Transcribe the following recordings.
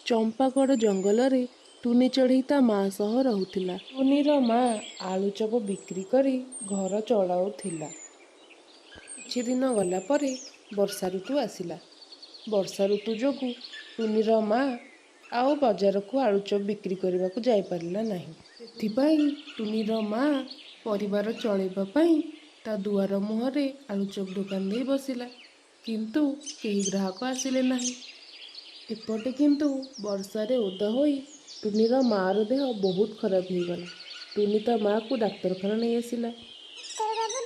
ଚମ୍ପାକଡ଼ ଜଙ୍ଗଲରେ ଟୁନି ଚଢ଼େଇ ତା ମା ସହ ରହୁଥିଲା। ଟୁନିର ମା ଆଳୁଚପ ବିକ୍ରି କରି ଘର ଚଳାଉଥିଲା। କିଛି ଦିନ ଗଲା ପରେ ବର୍ଷା ଋତୁ ଆସିଲା। ବର୍ଷା ଋତୁ ଯୋଗୁଁ ଟୁନିର ମା ଆଉ ବଜାରକୁ ଆଳୁଚପ ବିକ୍ରି କରିବାକୁ ଯାଇପାରିଲା ନାହିଁ। ସେଥିପାଇଁ ଟୁନିର ମା ପରିବାର ଚଳାଇବା ପାଇଁ ତା ଦୁଆର ମୁହଁରେ ଆଳୁଚପ ଦୋକାନ ଦେଇ ବସିଲା। କିନ୍ତୁ କେହି ଗ୍ରାହକ ଆସିଲେ ନାହିଁ। ଏପଟେ କିନ୍ତୁ ବର୍ଷାରେ ଓଦା ହୋଇ ଟୁନିର ମା'ର ଦେହ ବହୁତ ଖରାପ ହେଇଗଲା। ଟୁନି ତା ମା'କୁ ଡାକ୍ତରଖାନା ନେଇ ଆସିଲା।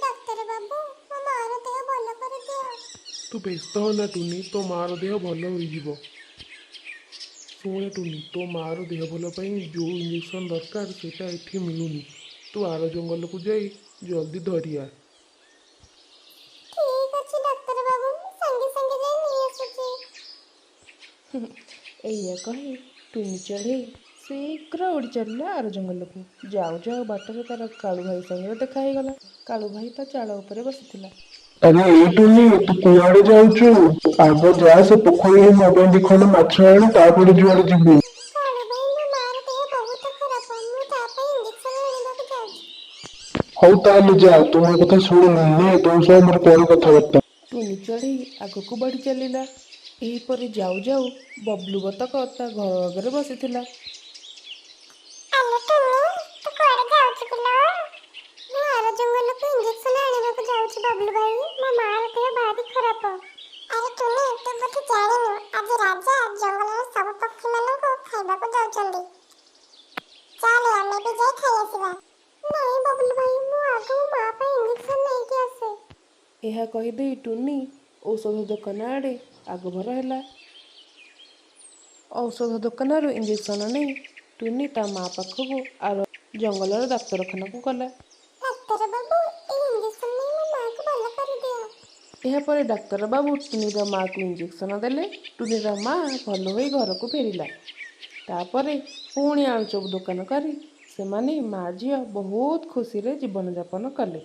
ଡାକ୍ତର ବାବୁ, ମୋ ମା'ର ଦେହ ଭଲ କରିଦିଅ। ତୁ ବ୍ୟସ୍ତ ହନା ଟୁନି, ତୋ ମା'ର ଦେହ ଭଲ ହୋଇଯିବ। ଶୁଣେ ଟୁନି, ତୋ ମା'ର ଦେହ ଭଲ ପାଇଁ ଯେଉଁ ଇଞ୍ଜେକ୍ସନ ଦରକାର ସେଇଟା ଏଠି ମିଳୁନି। ତୁ ଆର ଜଙ୍ଗଲକୁ ଯାଇ ଜଲ୍ଦି ଧରି ଆ। ଠିକ୍ ଅଛି ଡାକ୍ତର ବାବୁ, ମୁଁ ସାଙ୍ଗେ ସାଙ୍ଗେ ଯାଇ ନେଇ ଆସୁଛି। ଏଇଆ କହି ଟୁନି ଚଢ଼େଇ ଶୀଘ୍ର ଉଡ଼ି ଚାଲିଲା ଆର ଜଙ୍ଗଲକୁ। ଯାଉ ଯାଉ ବାଟରେ ତାର କାଳୁ ଭାଇ ସାଙ୍ଗରେ ଦେଖା ହେଇଗଲା। କାଳୁ ଭାଇ ତା ଚାଳ ଉପରେ ବସିଥିଲା। ଆରେ ଏଇ ଟୁନି, ତୁ କୁଆଡେ ଯାଉଛୁ? ଆଗ ଯା ସେ ପୋଖରୀରେ ମୋ ପାଇଁ ଦି ଖଣ୍ଡ ମାଛ ଆଣେ, ତାପରେ ଯୁଆଡେ ଯିବୁ। କାଳୁ ଭାଇ, ମୋ ମା'ର ଦେହ ବହୁତ ଖରାପ, ମୁଁ ତା ପାଇଁ ଇଞ୍ଜେକ୍ସନ ଆଣିବାକୁ ଯାଉଛି। ହଉ ତାହେଲେ ଯା, ତୁ ମୋ କଥା ଶୁଣୁନି, ନେ ତୋ ସହ ମୋର ପରେ କଥାବାର୍ତ୍ତା। ଟୁନି ଚଢ଼େଇ ଆଗକୁ ବଢ଼ି ଚାଲିଲା। ଏହିପରି ଯାଉ ଯାଉ ବବ୍ଲୁ ବତକ ତା ଘର ଆଗରେ ବସିଥିଲା। ଆଲୋ ଟୁନି, ତୁ କୁଆଡେ ଯାଉଛୁ କିଲୋ? ମୁଁ ଆର ଜଙ୍ଗଲକୁ ଇଞ୍ଜେକ୍ସନ ଆଣିବାକୁ ଯାଉଛି ବବଲୁ ଭାଇ, ମୋ ମା'ର ଦେହ ଭାରି ଖରାପ। ଆରେ ଟୁନି, ତୁ ବୋଧେ ଜାଣିନୁ, ଆଜି ରାଜା ଜଙ୍ଗଲର ସବୁ ପକ୍ଷୀମାନଙ୍କୁ ଖାଇବାକୁ ଦଉଛନ୍ତି। ଚାଲେ ଆମେ ବି ଯାଇ ଖାଇ ଆସିବା। ନାଇଁ ବବଲୁ ଭାଇ, ମୁଁ ଆଗ ମୋ ମା ପାଇଁ ଇଞ୍ଜେକ୍ସନ ନେଇକି ଆସେ। ଏହା କହିଦେଇ ଟୁନି ଔଷଧ ଦୋକାନ ଆଡ଼େ ଆଗଭର ହେଲା। ଔଷଧ ଦୋକାନରୁ ଇଞ୍ଜେକ୍ସନ ନେଇ ଟୁନି ତା ମା ପାଖକୁ ଆର ଜଙ୍ଗଲର ଡାକ୍ତରଖାନାକୁ ଗଲା। ଡାକ୍ତର ବାବୁ, ଏଇ ଇଞ୍ଜେକ୍ସନ ନେଇ ମୋ ମା'କୁ ଭଲ କରିଦିଅ। ଏହାପରେ ଡାକ୍ତର ବାବୁ ଟୁନିର ମା'କୁ ଇଞ୍ଜେକ୍ସନ ଦେଲେ। ଟୁନିର ମା ଭଲ ହୋଇ ଘରକୁ ଫେରିଲା। ତାପରେ ପୁଣି ଆଳୁଚପ ଦୋକାନ କରି ସେମାନେ ମା ଝିଅ ବହୁତ ଖୁସିରେ ଜୀବନଯାପନ କଲେ।